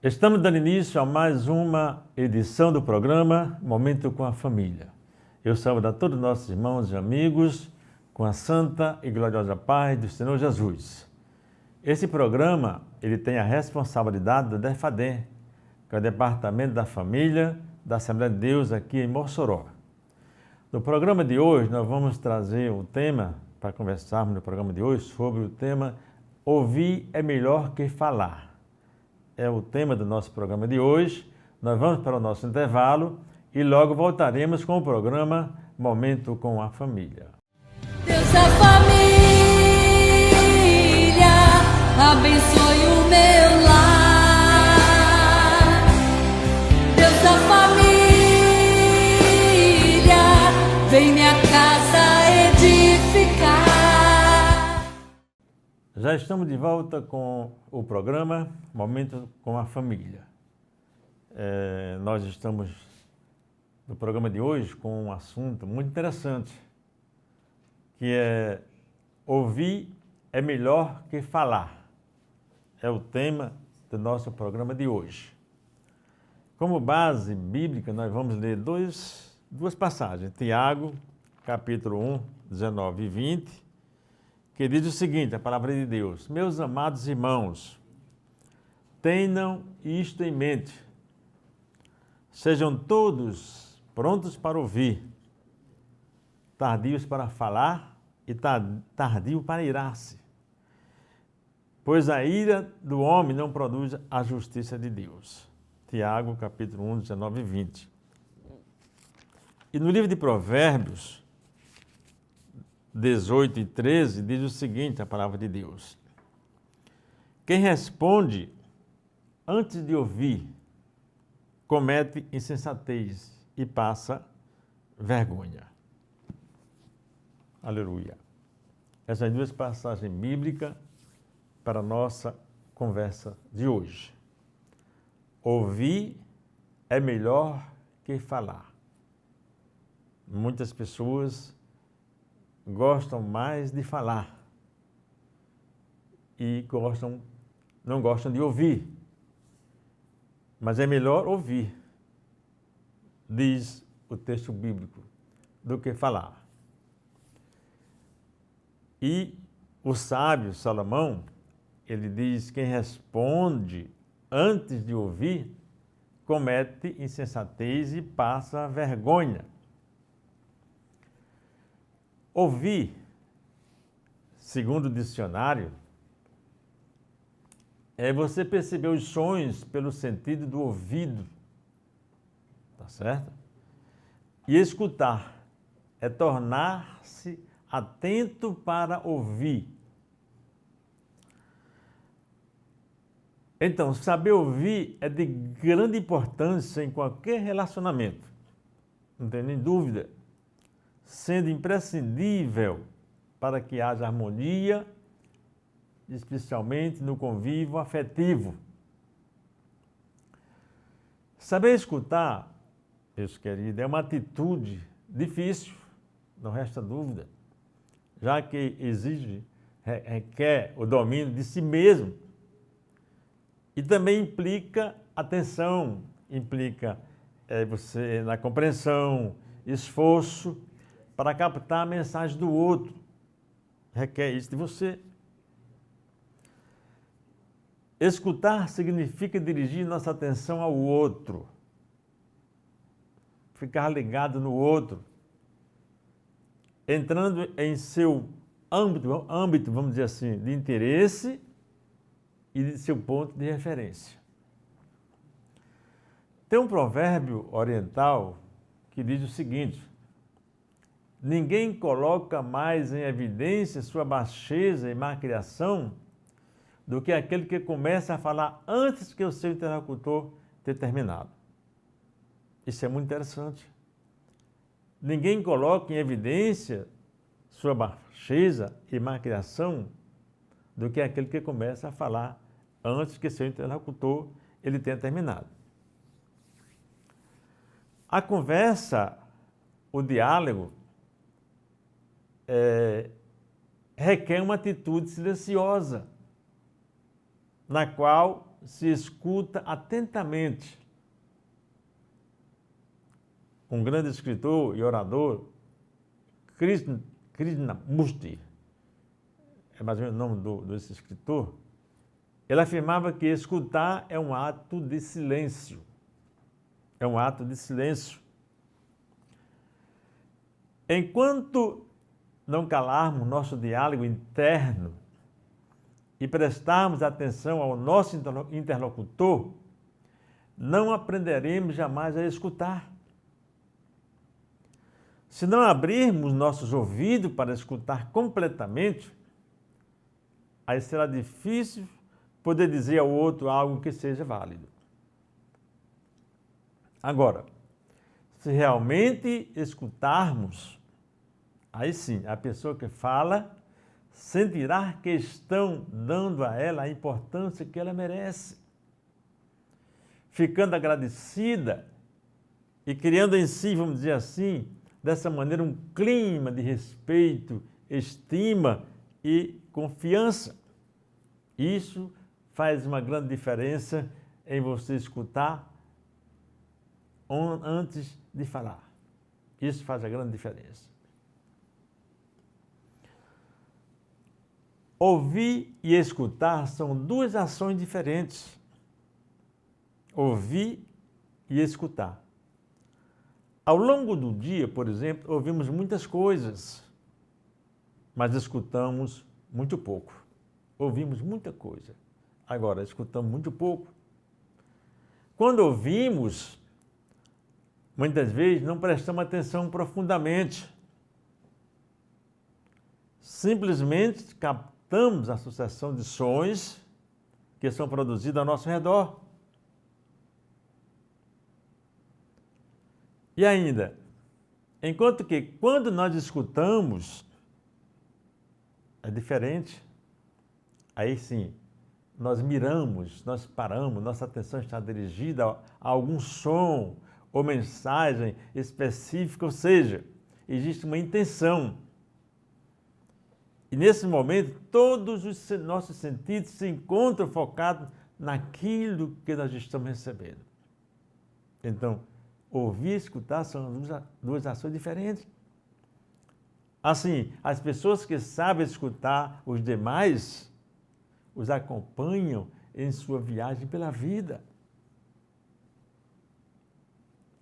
Estamos dando início a mais uma edição do programa Momento com a Família. Eu saúdo a todos os nossos irmãos e amigos com a santa e gloriosa paz do Senhor Jesus. Esse programa ele tem a responsabilidade do DEFADEM, que é o Departamento da Família da Assembleia de Deus aqui em Mossoró. No programa de hoje nós vamos trazer um tema, para conversarmos no programa de hoje, sobre o tema Ouvir é melhor que falar. É o tema do nosso programa de hoje. Nós vamos para o nosso intervalo e logo voltaremos com o programa Momento com a Família. Deus da família, abençoe o meu lar. Deus da família, vem minha casa edificar. Já estamos de volta com o programa Momento com a Família. Nós estamos no programa de hoje com um assunto muito interessante, que é ouvir é melhor que falar. É o tema do nosso programa de hoje. Como base bíblica, nós vamos ler duas passagens. Tiago, capítulo 1, 19 e 20, que diz o seguinte, a palavra de Deus: Meus amados irmãos, tenham isto em mente. Sejam todos prontos para ouvir, tardios para falar e tardio para irar-se. Pois a ira do homem não produz a justiça de Deus. Tiago, capítulo 1, 19 e 20. E no livro de Provérbios, 18 e 13, diz o seguinte, a palavra de Deus: Quem responde antes de ouvir, comete insensatez e passa vergonha. Aleluia. Essas duas passagens bíblicas para a nossa conversa de hoje. Ouvir é melhor que falar. Muitas pessoas gostam mais de falar e não gostam de ouvir. Mas é melhor ouvir, diz o texto bíblico, do que falar. E o sábio Salomão, ele diz: quem responde antes de ouvir, comete insensatez e passa vergonha. Ouvir, segundo o dicionário, é você perceber os sons pelo sentido do ouvido, tá certo? E escutar é tornar-se atento para ouvir. Então, saber ouvir é de grande importância em qualquer relacionamento, não tem nem dúvida, sendo imprescindível para que haja harmonia, especialmente no convívio afetivo. Saber escutar, meus queridos, é uma atitude difícil, não resta dúvida, já que requer o domínio de si mesmo e também implica atenção, implica você na compreensão, esforço para captar a mensagem do outro, requer isso de você. Escutar significa dirigir nossa atenção ao outro, ficar ligado no outro, entrando em seu âmbito, vamos dizer assim, de interesse e de seu ponto de referência. Tem um provérbio oriental que diz o seguinte: ninguém coloca mais em evidência sua baixeza e má criação do que aquele que começa a falar antes que o seu interlocutor tenha terminado. Isso é muito interessante. Ninguém coloca em evidência sua baixeza e má criação do que aquele que começa a falar antes que seu interlocutor ele tenha terminado. A conversa, o diálogo, requer uma atitude silenciosa, na qual se escuta atentamente. Um grande escritor e orador, Krishnamurti, é mais ou menos o nome desse escritor, ele afirmava que escutar é um ato de silêncio. É um ato de silêncio. Enquanto não calarmos nosso diálogo interno e prestarmos atenção ao nosso interlocutor, não aprenderemos jamais a escutar. Se não abrirmos nossos ouvidos para escutar completamente, aí será difícil poder dizer ao outro algo que seja válido. Agora, se realmente escutarmos, aí sim, a pessoa que fala sentirá que estão dando a ela a importância que ela merece, ficando agradecida e criando em si, vamos dizer assim, dessa maneira um clima de respeito, estima e confiança. Isso faz uma grande diferença em você escutar antes de falar. Isso faz a grande diferença. Ouvir e escutar são duas ações diferentes. Ouvir e escutar. Ao longo do dia, por exemplo, ouvimos muitas coisas, mas escutamos muito pouco. Ouvimos muita coisa, agora escutamos muito pouco. Quando ouvimos, muitas vezes não prestamos atenção profundamente. Simplesmente captamos a sucessão de sons que são produzidos ao nosso redor. E ainda, enquanto que quando nós escutamos, é diferente. Aí sim, nós miramos, nós paramos, nossa atenção está dirigida a algum som ou mensagem específica, ou seja, existe uma intenção. E nesse momento, todos os nossos sentidos se encontram focados naquilo que nós estamos recebendo. Então, ouvir e escutar são duas ações diferentes. Assim, as pessoas que sabem escutar os demais, os acompanham em sua viagem pela vida.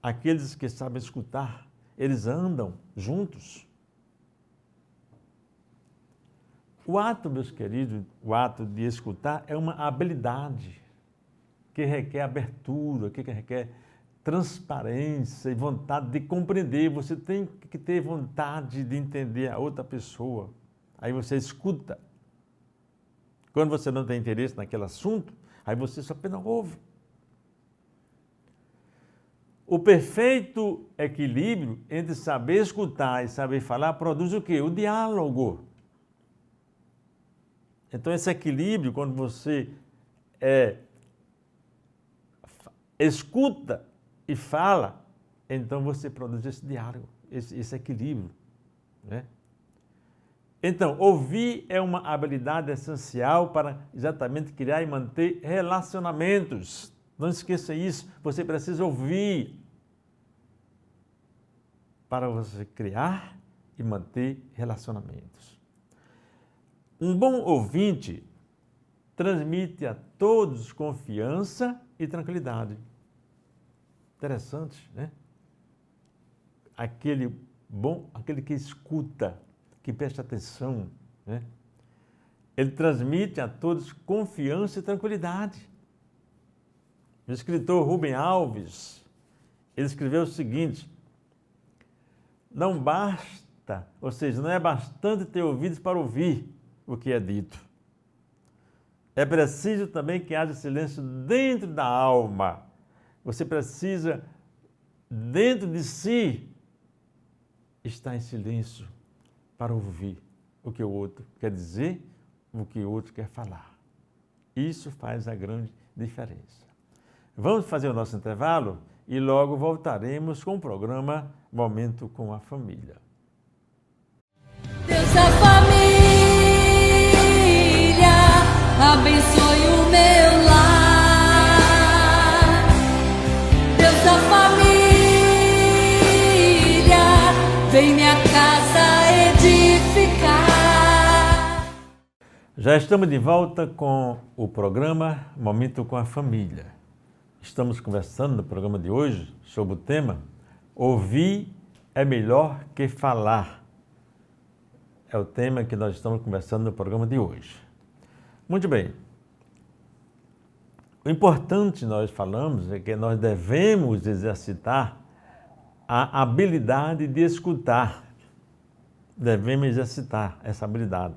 Aqueles que sabem escutar, eles andam juntos. O ato, meus queridos, o ato de escutar é uma habilidade que requer abertura, que requer transparência e vontade de compreender. Você tem que ter vontade de entender a outra pessoa. Aí você escuta. Quando você não tem interesse naquele assunto, aí você só apenas ouve. O perfeito equilíbrio entre saber escutar e saber falar produz o quê? O diálogo. Então, esse equilíbrio, quando você escuta e fala, então você produz esse diálogo, esse equilíbrio, né? Então, ouvir é uma habilidade essencial para exatamente criar e manter relacionamentos. Não esqueça isso, você precisa ouvir para você criar e manter relacionamentos. Um bom ouvinte transmite a todos confiança e tranquilidade. Interessante, né? Aquele que escuta, que presta atenção, né? Ele transmite a todos confiança e tranquilidade. O escritor Rubem Alves, ele escreveu o seguinte: não basta, ou seja, não é bastante ter ouvidos para ouvir o que é dito. É preciso também que haja silêncio dentro da alma. Você precisa, dentro de si, estar em silêncio para ouvir o que o outro quer dizer, o que o outro quer falar. Isso faz a grande diferença. Vamos fazer o nosso intervalo e logo voltaremos com o programa Momento com a Família. Deus da família, abençoe o meu lar. Já estamos de volta com o programa Momento com a Família. Estamos conversando no programa de hoje sobre o tema Ouvir é melhor que falar. É o tema que nós estamos conversando no programa de hoje. Muito bem. O importante nós falamos é que nós devemos exercitar a habilidade de escutar. Devemos exercitar essa habilidade.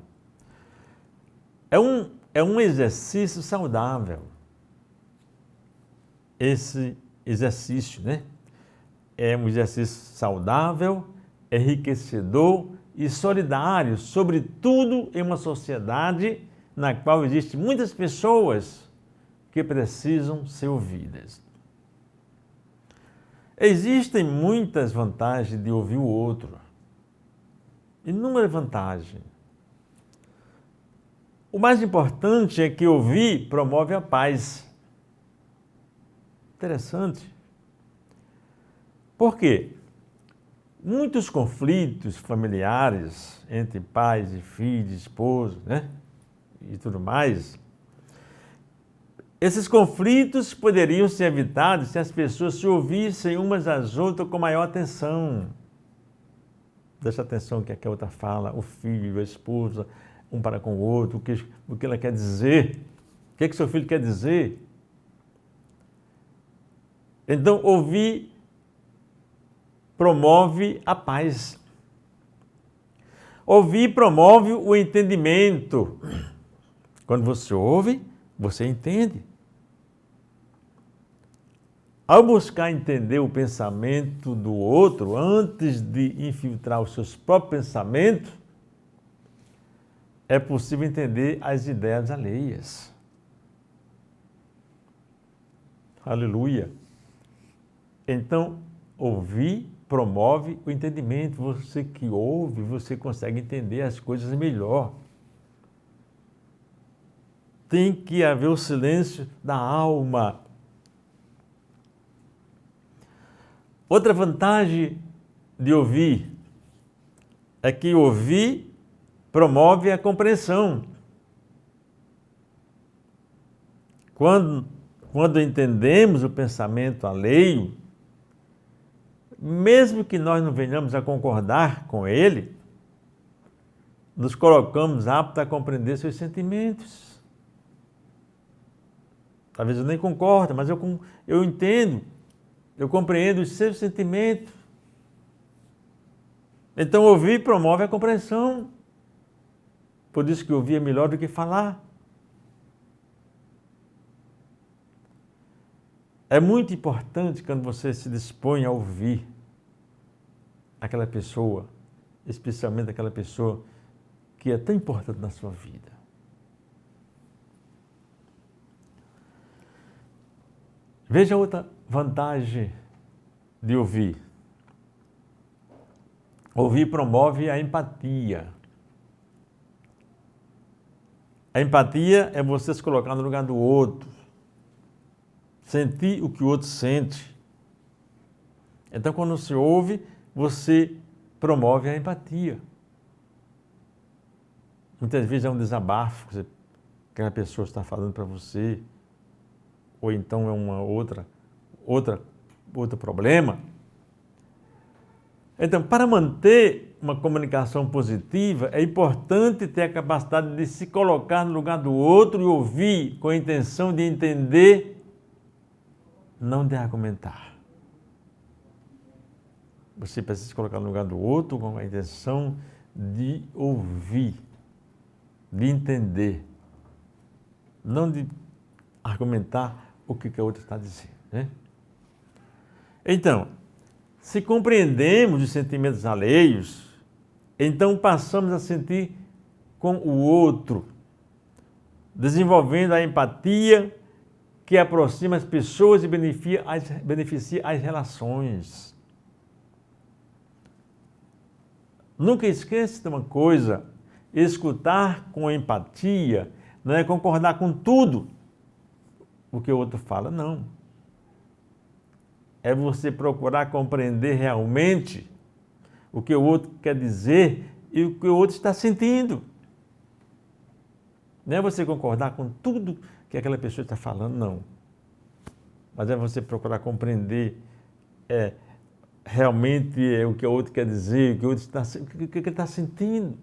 É um exercício saudável. Esse exercício, né? É um exercício saudável, enriquecedor e solidário, sobretudo em uma sociedade na qual existem muitas pessoas que precisam ser ouvidas. Existem muitas vantagens de ouvir o outro. Inúmeras vantagens. O mais importante é que ouvir promove a paz. Interessante. Por quê? Muitos conflitos familiares entre pais e filhos, esposos, né? E tudo mais, esses conflitos poderiam ser evitados se as pessoas se ouvissem umas às outras com maior atenção. Presta atenção no que a outra fala, o filho, a esposa, um para com o outro, o que ela quer dizer, o que seu filho quer dizer. Então, ouvir promove a paz. Ouvir promove o entendimento. Quando você ouve, você entende. Ao buscar entender o pensamento do outro, antes de infiltrar os seus próprios pensamentos, é possível entender as ideias alheias. Aleluia! Então, ouvir promove o entendimento. Você que ouve, você consegue entender as coisas melhor. Tem que haver o silêncio da alma. Outra vantagem de ouvir é que ouvir promove a compreensão. Quando entendemos o pensamento alheio, mesmo que nós não venhamos a concordar com ele, nos colocamos aptos a compreender seus sentimentos. Talvez eu nem concorde, mas eu entendo, eu compreendo os seus sentimentos. Então, ouvir promove a compreensão. Por isso que ouvir é melhor do que falar. É muito importante quando você se dispõe a ouvir aquela pessoa, especialmente aquela pessoa que é tão importante na sua vida. Veja outra vantagem de ouvir. Ouvir promove a empatia. A empatia é você se colocar no lugar do outro, sentir o que o outro sente. Então, quando você ouve, você promove a empatia. Muitas vezes é um desabafo que aquela pessoa está falando para você, ou então é uma outro problema. Então, para manter uma comunicação positiva, é importante ter a capacidade de se colocar no lugar do outro e ouvir com a intenção de entender, não de argumentar. Você precisa se colocar no lugar do outro com a intenção de ouvir, de entender, não de argumentar o que o outro está dizendo, né? Então, se compreendemos os sentimentos alheios, então passamos a sentir com o outro, desenvolvendo a empatia que aproxima as pessoas e beneficia as relações. Nunca esqueça de uma coisa: escutar com empatia não é concordar com tudo o que o outro fala, não. É você procurar compreender realmente o que o outro quer dizer e o que o outro está sentindo. Não é você concordar com tudo que aquela pessoa está falando, não. Mas é você procurar compreender realmente o que o outro quer dizer, o que o outro o que ele está sentindo.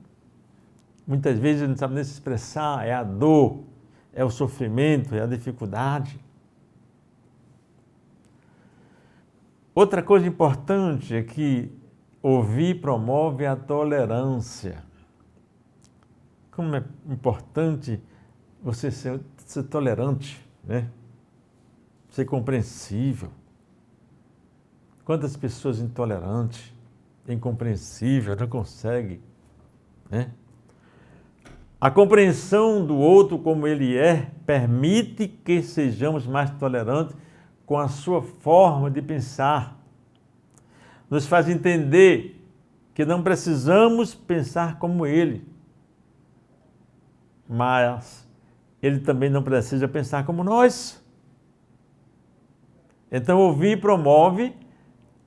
Muitas vezes ele não sabe nem se expressar, é a dor, é o sofrimento, é a dificuldade. Outra coisa importante é que ouvir promove a tolerância. Como é importante você ser tolerante, né? Ser compreensível. Quantas pessoas intolerantes, incompreensíveis, não conseguem, né? A compreensão do outro como ele é permite que sejamos mais tolerantes com a sua forma de pensar. Nos faz entender que não precisamos pensar como ele, mas ele também não precisa pensar como nós. Então, ouvir promove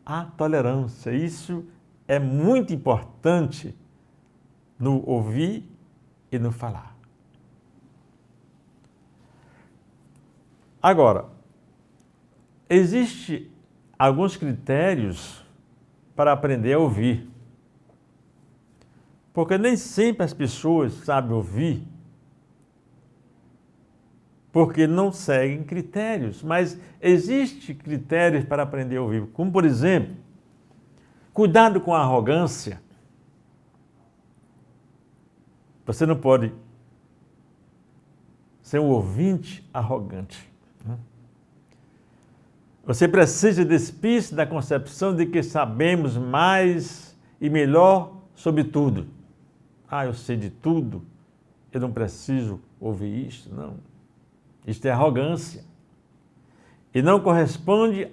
a tolerância. Isso é muito importante no ouvir e no falar. Agora, existem alguns critérios para aprender a ouvir. Porque nem sempre as pessoas sabem ouvir, porque não seguem critérios. Mas existem critérios para aprender a ouvir. Como, por exemplo, cuidado com a arrogância. Você não pode ser um ouvinte arrogante. Você precisa despir-se da concepção de que sabemos mais e melhor sobre tudo. Eu sei de tudo, eu não preciso ouvir isso. Não. Isto é arrogância. E não corresponde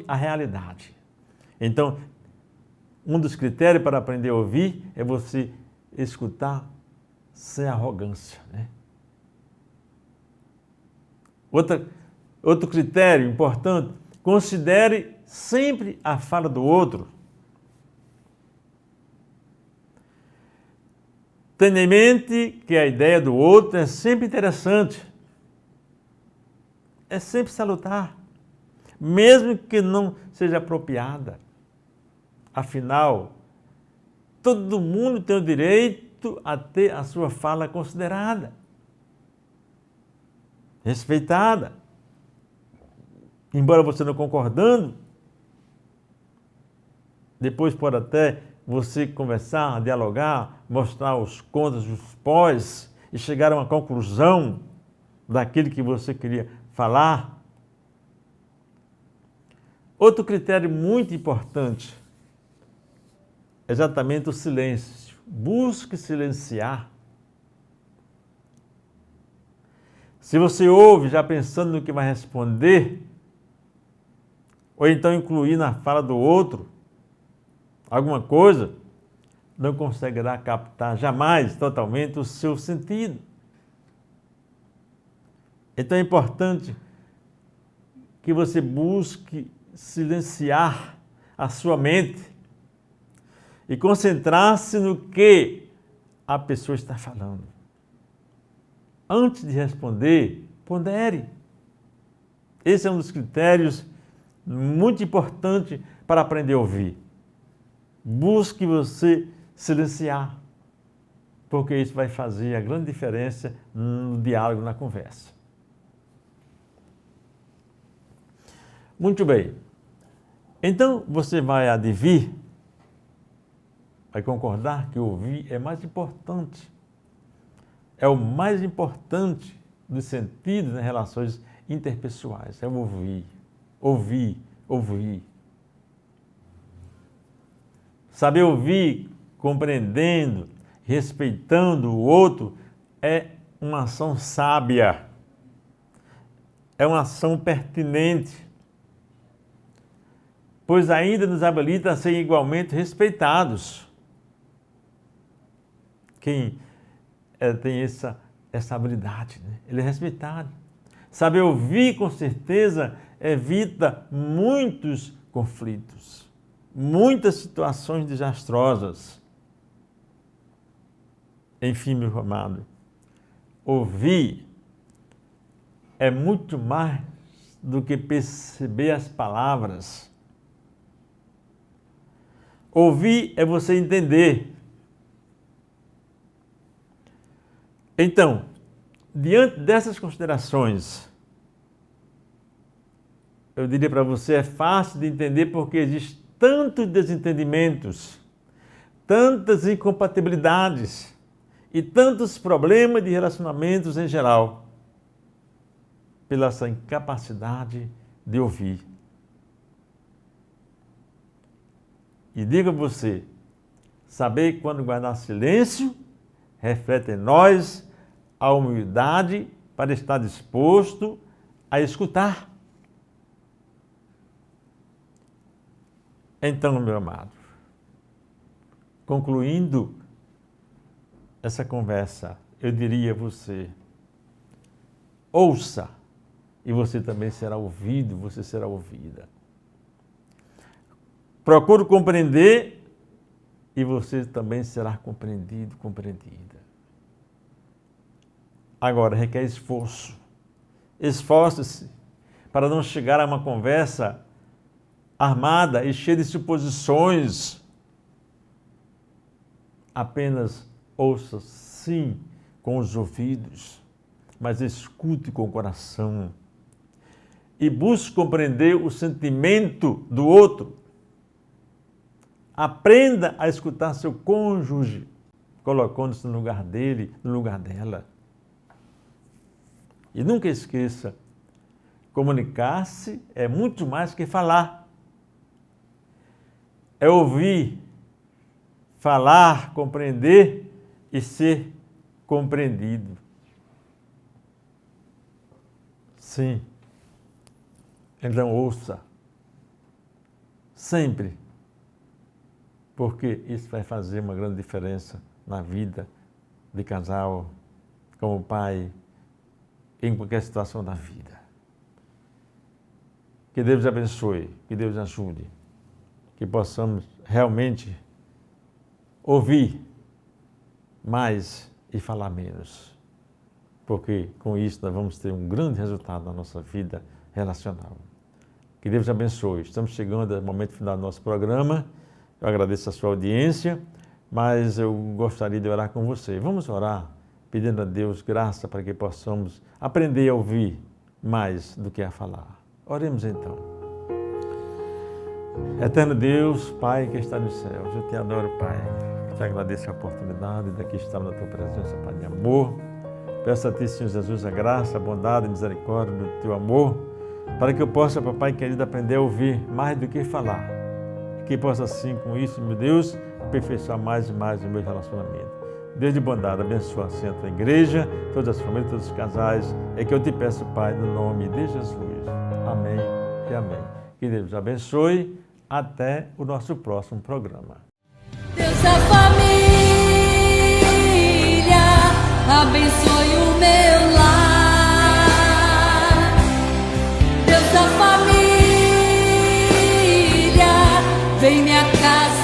à realidade. Então, um dos critérios para aprender a ouvir é você escutar sem arrogância, né? Outro critério importante, considere sempre a fala do outro. Tenha em mente que a ideia do outro é sempre interessante, é sempre salutar, mesmo que não seja apropriada. Afinal, todo mundo tem o direito a ter a sua fala considerada, respeitada. Embora você não concordando, depois pode até você conversar, dialogar, mostrar os contras, os pós e chegar a uma conclusão daquilo que você queria falar. Outro critério muito importante é exatamente o silêncio. Busque silenciar. Se você ouve já pensando no que vai responder, ou então incluir na fala do outro alguma coisa, não conseguirá captar jamais totalmente o seu sentido. Então é importante que você busque silenciar a sua mente e concentrar-se no que a pessoa está falando. Antes de responder, pondere. Esse é um dos critérios muito importantes para aprender a ouvir. Busque você silenciar, porque isso vai fazer a grande diferença no diálogo, na conversa. Muito bem. Então, você vai advir, vai concordar que ouvir é mais importante. É o mais importante dos sentidos nas relações interpessoais. É o ouvir, ouvir, ouvir. Saber ouvir, compreendendo, respeitando o outro, é uma ação sábia. É uma ação pertinente, pois ainda nos habilita a ser igualmente respeitados. Quem tem essa habilidade, né? Ele é respeitado. Saber ouvir, com certeza, evita muitos conflitos, muitas situações desastrosas. Enfim, meu amado, Ouvir é muito mais do que perceber as palavras. Ouvir é você entender. Então, diante dessas considerações, eu diria para você, é fácil de entender porque existem tantos desentendimentos, tantas incompatibilidades e tantos problemas de relacionamentos em geral, pela essa incapacidade de ouvir. E diga a você, saber quando guardar silêncio reflete em nós a humildade para estar disposto a escutar. Então, meu amado, concluindo essa conversa, eu diria a você, ouça e você também será ouvido, você será ouvida. Procure compreender e você também será compreendido, compreendida. Agora, requer esforço. Esforce-se para não chegar a uma conversa armada e cheia de suposições. Apenas ouça, sim, com os ouvidos, mas escute com o coração. E busque compreender o sentimento do outro. Aprenda a escutar seu cônjuge, colocando-se no lugar dele, no lugar dela. E nunca esqueça, comunicar-se é muito mais que falar. É ouvir, falar, compreender e ser compreendido. Sim. Então ouça. Sempre. Porque isso vai fazer uma grande diferença na vida de casal, como pai, em qualquer situação da vida. Que Deus abençoe, que Deus ajude, que possamos realmente ouvir mais e falar menos, porque com isso nós vamos ter um grande resultado na nossa vida relacional. Que Deus abençoe. Estamos chegando ao momento final do nosso programa. Eu agradeço a sua audiência, mas eu gostaria de orar com você. Vamos orar, pedindo a Deus graça para que possamos aprender a ouvir mais do que a falar. Oremos então. Eterno Deus, Pai que está nos céus, eu te adoro, Pai. Te agradeço a oportunidade de aqui estar na tua presença, Pai de amor. Peço a ti, Senhor Jesus, a graça, a bondade e a misericórdia do teu amor, para que eu possa, Papai querido, aprender a ouvir mais do que falar. Que possa, assim, com isso, meu Deus, aperfeiçoar mais e mais o meu relacionamento. Deus de bondade, abençoa assim a tua igreja, todas as famílias, todos os casais. É que eu te peço, Pai, no nome de Jesus. Amém e amém. Que Deus abençoe. Até o nosso próximo programa. Deus da família, abençoe o meu lar. Deus da família, vem minha casa.